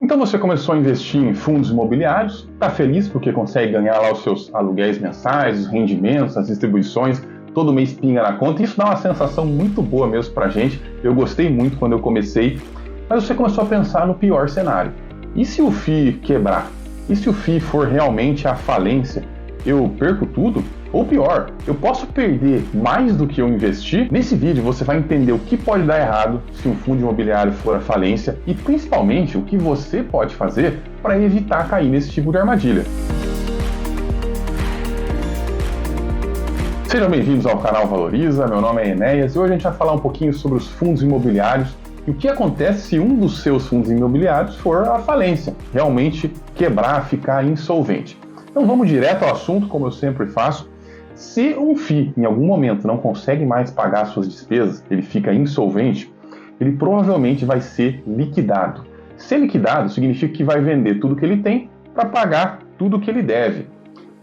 Então você começou a investir em fundos imobiliários, está feliz porque consegue ganhar lá os seus aluguéis mensais, os rendimentos, as distribuições, todo mês pinga na conta, e isso dá uma sensação muito boa mesmo pra gente. Eu gostei muito quando eu comecei, mas você começou a pensar no pior cenário. E se o FII quebrar? E se o FII for realmente a falência? Eu perco tudo? Ou pior, eu posso perder mais do que eu investi? Nesse vídeo você vai entender o que pode dar errado se um fundo imobiliário for à falência e principalmente o que você pode fazer para evitar cair nesse tipo de armadilha. Sejam bem-vindos ao canal Valoriza, meu nome é Enéas e hoje a gente vai falar um pouquinho sobre os fundos imobiliários e o que acontece se um dos seus fundos imobiliários for à falência, realmente quebrar, ficar insolvente. Então vamos direto ao assunto, como eu sempre faço. Se um FII em algum momento não consegue mais pagar suas despesas, ele fica insolvente, ele provavelmente vai ser liquidado. Ser liquidado significa que vai vender tudo que ele tem para pagar tudo que ele deve.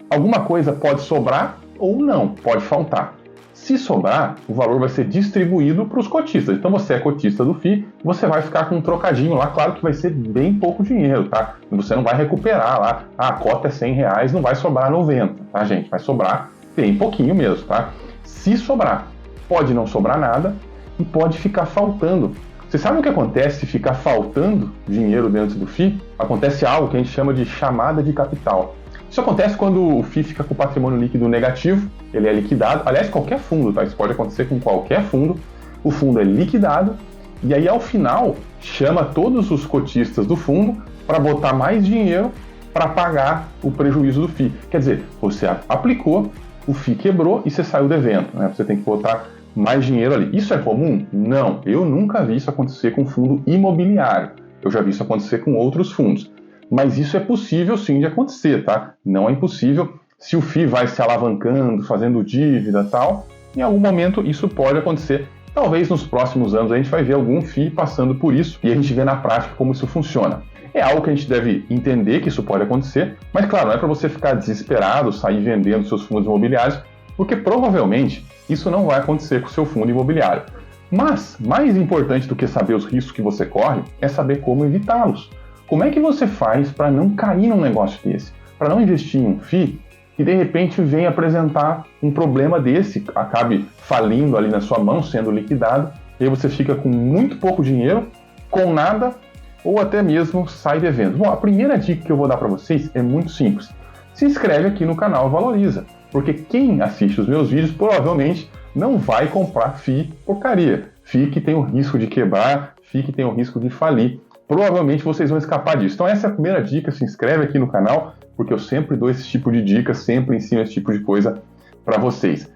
Alguma coisa pode sobrar ou não, pode faltar. Se sobrar, o valor vai ser distribuído para os cotistas. Então você é cotista do FII, você vai ficar com um trocadinho lá, claro que vai ser bem pouco dinheiro, tá? Você não vai recuperar lá, a cota é R$100, não vai sobrar 90, tá, gente? Vai sobrar bem pouquinho mesmo, tá? Se sobrar, pode não sobrar nada e pode ficar faltando. Você sabe o que acontece se ficar faltando dinheiro dentro do FII? Acontece algo que a gente chama de chamada de capital. Isso acontece quando o FII fica com o patrimônio líquido negativo, ele é liquidado. Aliás, qualquer fundo, tá? Isso pode acontecer com qualquer fundo. O fundo é liquidado e aí, ao final, chama todos os cotistas do fundo para botar mais dinheiro para pagar o prejuízo do FII. Quer dizer, você aplicou, o FII quebrou e você saiu devendo, né? Você tem que botar mais dinheiro ali. Isso é comum? Não. Eu nunca vi isso acontecer com fundo imobiliário. Eu já vi isso acontecer com outros fundos. Mas isso é possível sim de acontecer, tá? Não é impossível. Se o FII vai se alavancando, fazendo dívida e tal, em algum momento isso pode acontecer. Talvez nos próximos anos a gente vai ver algum FII passando por isso e a gente vê na prática como isso funciona. É algo que a gente deve entender que isso pode acontecer, mas claro, não é para você ficar desesperado, sair vendendo seus fundos imobiliários, porque provavelmente isso não vai acontecer com o seu fundo imobiliário. Mas, mais importante do que saber os riscos que você corre, é saber como evitá-los. Como é que você faz para não cair num negócio desse? Para não investir em um FII que de repente venha apresentar um problema desse, acabe falindo ali na sua mão, sendo liquidado, e aí você fica com muito pouco dinheiro, com nada, ou até mesmo sai devendo. Bom, a primeira dica que eu vou dar para vocês é muito simples. Se inscreve aqui no canal Valoriza, porque quem assiste os meus vídeos provavelmente não vai comprar FII porcaria. FII que tem o risco de quebrar, FII que tem o risco de falir. Provavelmente vocês vão escapar disso. Então essa é a primeira dica, se inscreve aqui no canal, porque eu sempre dou esse tipo de dica, sempre ensino esse tipo de coisa para vocês.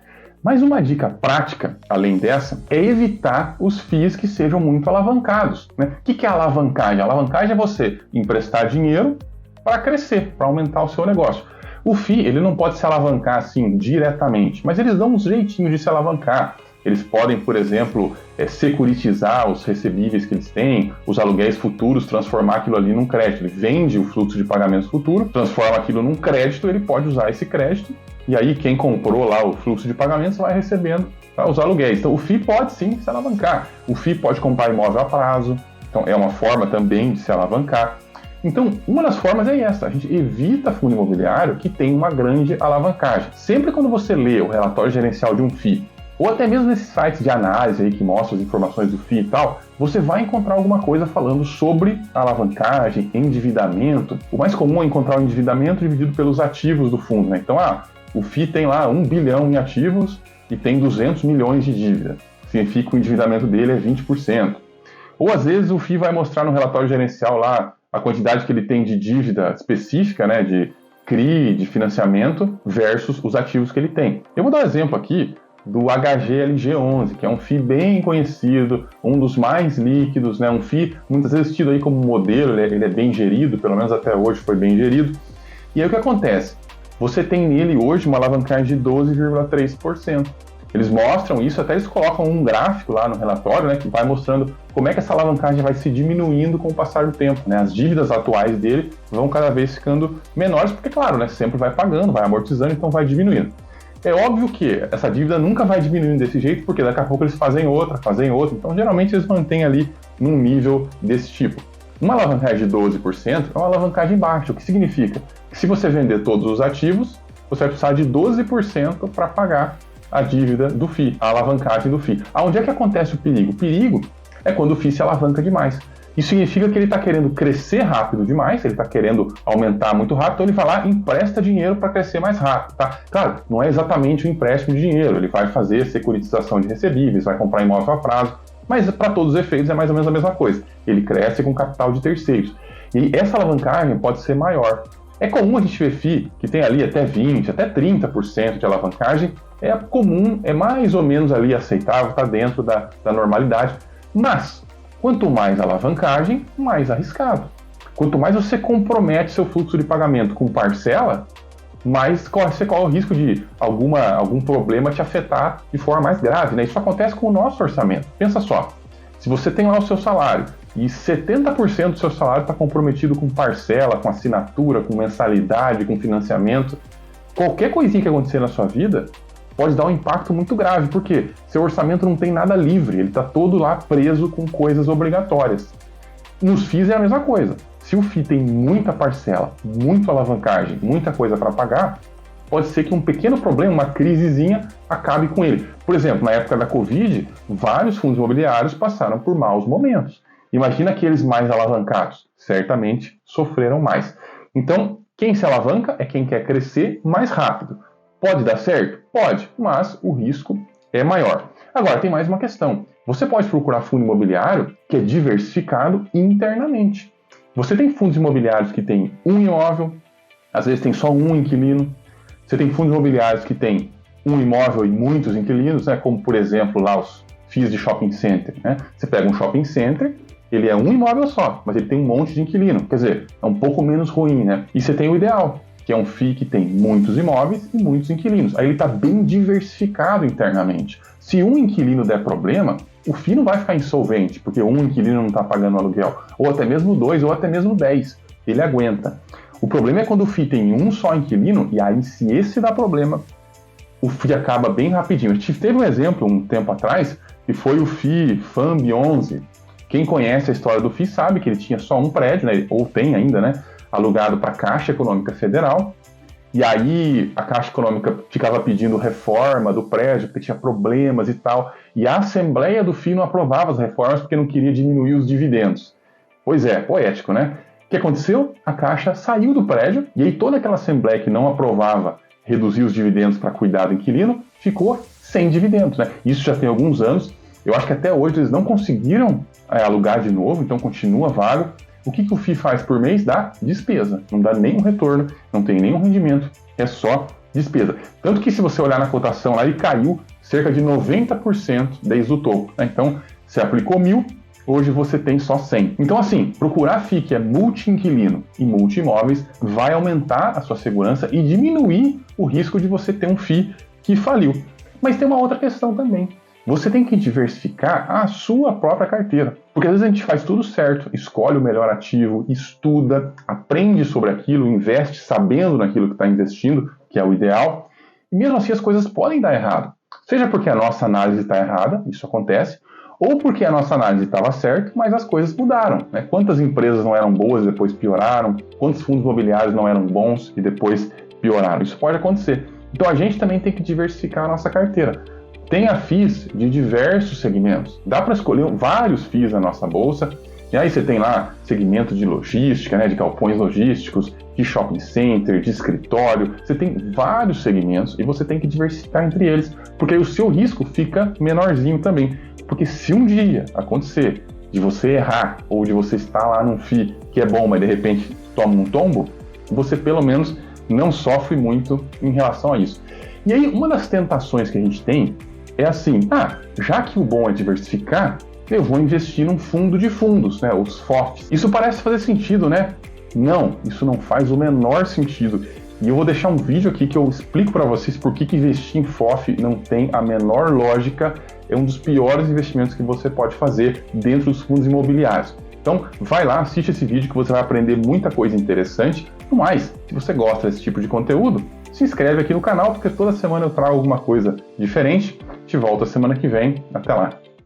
Mas uma dica prática, além dessa, é evitar os FIIs que sejam muito alavancados, né? O que é alavancagem? A alavancagem é você emprestar dinheiro para crescer, para aumentar o seu negócio. O FII, ele não pode se alavancar assim diretamente, mas eles dão uns jeitinhos de se alavancar. Eles podem, por exemplo, securitizar os recebíveis que eles têm, os aluguéis futuros, transformar aquilo ali num crédito. Ele vende o fluxo de pagamentos futuro, transforma aquilo num crédito, ele pode usar esse crédito, e aí quem comprou lá o fluxo de pagamentos vai recebendo, tá, os aluguéis. Então o FII pode sim se alavancar. O FII pode comprar imóvel a prazo, então é uma forma também de se alavancar. Então, uma das formas é essa, a gente evita fundo imobiliário que tem uma grande alavancagem. Sempre quando você lê o relatório gerencial de um FII, ou até mesmo nesses sites de análise aí que mostram as informações do FII e tal, você vai encontrar alguma coisa falando sobre alavancagem, endividamento. O mais comum é encontrar o endividamento dividido pelos ativos do fundo, né? Então, o FII tem lá 1 bilhão em ativos e tem 200 milhões de dívida. Significa que o endividamento dele é 20%. Ou às vezes o FII vai mostrar no relatório gerencial lá a quantidade que ele tem de dívida específica, né, de CRI, de financiamento, versus os ativos que ele tem. Eu vou dar um exemplo aqui do HGLG11, que é um FII bem conhecido, um dos mais líquidos, né? Um FII muitas vezes tido aí como modelo, ele é bem gerido, pelo menos até hoje foi bem gerido. E aí o que acontece? Você tem nele hoje uma alavancagem de 12,3%. Eles mostram isso, até eles colocam um gráfico lá no relatório, né, que vai mostrando como é que essa alavancagem vai se diminuindo com o passar do tempo, né? As dívidas atuais dele vão cada vez ficando menores, porque claro, né, sempre vai pagando, vai amortizando, então vai diminuindo. É óbvio que essa dívida nunca vai diminuindo desse jeito, porque daqui a pouco eles fazem outra, então geralmente eles mantêm ali num nível desse tipo. Uma alavancagem de 12% é uma alavancagem baixa, o que significa que se você vender todos os ativos, você vai precisar de 12% para pagar a dívida do FII, a alavancagem do FII. Aonde é que acontece o perigo? O perigo é quando o FII se alavanca demais. Isso significa que ele está querendo crescer rápido demais, ele está querendo aumentar muito rápido, então ele vai lá e empresta dinheiro para crescer mais rápido, tá? Claro, não é exatamente um empréstimo de dinheiro, ele vai fazer securitização de recebíveis, vai comprar imóvel a prazo, mas para todos os efeitos é mais ou menos a mesma coisa. Ele cresce com capital de terceiros. E essa alavancagem pode ser maior. É comum a gente ver FII que tem ali até 20%, até 30% de alavancagem, é comum, é mais ou menos ali aceitável, está dentro da normalidade, mas quanto mais alavancagem, mais arriscado. Quanto mais você compromete seu fluxo de pagamento com parcela, mais você corre o risco de algum problema te afetar de forma mais grave, né? Isso acontece com o nosso orçamento. Pensa só, se você tem lá o seu salário e 70% do seu salário está comprometido com parcela, com assinatura, com mensalidade, com financiamento, qualquer coisinha que acontecer na sua vida pode dar um impacto muito grave, porque seu orçamento não tem nada livre, ele está todo lá preso com coisas obrigatórias. Nos FIIs é a mesma coisa. Se o FII tem muita parcela, muita alavancagem, muita coisa para pagar, pode ser que um pequeno problema, uma crisezinha, acabe com ele. Por exemplo, na época da Covid, vários fundos imobiliários passaram por maus momentos. Imagina aqueles mais alavancados, certamente sofreram mais. Então, quem se alavanca é quem quer crescer mais rápido. Pode dar certo? Pode, mas o risco é maior. Agora, tem mais uma questão. Você pode procurar fundo imobiliário que é diversificado internamente. Você tem fundos imobiliários que tem um imóvel, às vezes tem só um inquilino. Você tem fundos imobiliários que tem um imóvel e muitos inquilinos, né? Como, por exemplo, lá os FIIs de shopping center. Né? Você pega um shopping center, ele é um imóvel só, mas ele tem um monte de inquilino. Quer dizer, é um pouco menos ruim, né? E você tem o ideal, que é um FII que tem muitos imóveis e muitos inquilinos. Aí ele está bem diversificado internamente. Se um inquilino der problema, o FII não vai ficar insolvente, porque um inquilino não está pagando aluguel, ou até mesmo 2, ou até mesmo 10. Ele aguenta. O problema é quando o FII tem um só inquilino, e aí se esse dá problema, o FII acaba bem rapidinho. A gente teve um exemplo um tempo atrás, que foi o FII FAMB 11. Quem conhece a história do FII sabe que ele tinha só um prédio, né? Ou tem ainda, né? Alugado para a Caixa Econômica Federal, e aí a Caixa Econômica ficava pedindo reforma do prédio, porque tinha problemas e tal, e a Assembleia do FII não aprovava as reformas porque não queria diminuir os dividendos. Pois é, poético, né? O que aconteceu? A Caixa saiu do prédio, e aí toda aquela Assembleia que não aprovava reduzir os dividendos para cuidar do inquilino, ficou sem dividendos, né? Isso já tem alguns anos, eu acho que até hoje eles não conseguiram alugar de novo, então continua vago. O que o FII faz por mês? Dá despesa. Não dá nenhum retorno, não tem nenhum rendimento, é só despesa. Tanto que se você olhar na cotação lá, ele caiu cerca de 90% desde o topo. Né? Então, você aplicou 1.000, hoje você tem só 100. Então, assim, procurar FII que é multi-inquilino e multi-imóveis vai aumentar a sua segurança e diminuir o risco de você ter um FII que faliu. Mas tem uma outra questão também. Você tem que diversificar a sua própria carteira. Porque às vezes a gente faz tudo certo, escolhe o melhor ativo, estuda, aprende sobre aquilo, investe sabendo naquilo que está investindo, que é o ideal, e mesmo assim as coisas podem dar errado. Seja porque a nossa análise está errada, isso acontece, ou porque a nossa análise estava certa, mas as coisas mudaram. Né? Quantas empresas não eram boas e depois pioraram? Quantos fundos imobiliários não eram bons e depois pioraram? Isso pode acontecer. Então a gente também tem que diversificar a nossa carteira. Tem a FIIs de diversos segmentos. Dá para escolher vários FIIs na nossa bolsa. E aí você tem lá segmento de logística, né, de galpões logísticos, de shopping center, de escritório. Você tem vários segmentos e você tem que diversificar entre eles, porque aí o seu risco fica menorzinho também. Porque se um dia acontecer de você errar ou de você estar lá num FII que é bom, mas de repente toma um tombo, você pelo menos não sofre muito em relação a isso. E aí uma das tentações que a gente tem é assim, já que o bom é diversificar, eu vou investir num fundo de fundos, né, os FOFs. Isso parece fazer sentido, né? Não, isso não faz o menor sentido. E eu vou deixar um vídeo aqui que eu explico para vocês por que investir em FOF não tem a menor lógica, é um dos piores investimentos que você pode fazer dentro dos fundos imobiliários. Então, vai lá, assiste esse vídeo que você vai aprender muita coisa interessante. No mais, se você gosta desse tipo de conteúdo, se inscreve aqui no canal, porque toda semana eu trago alguma coisa diferente. Te volto a semana que vem. Até lá!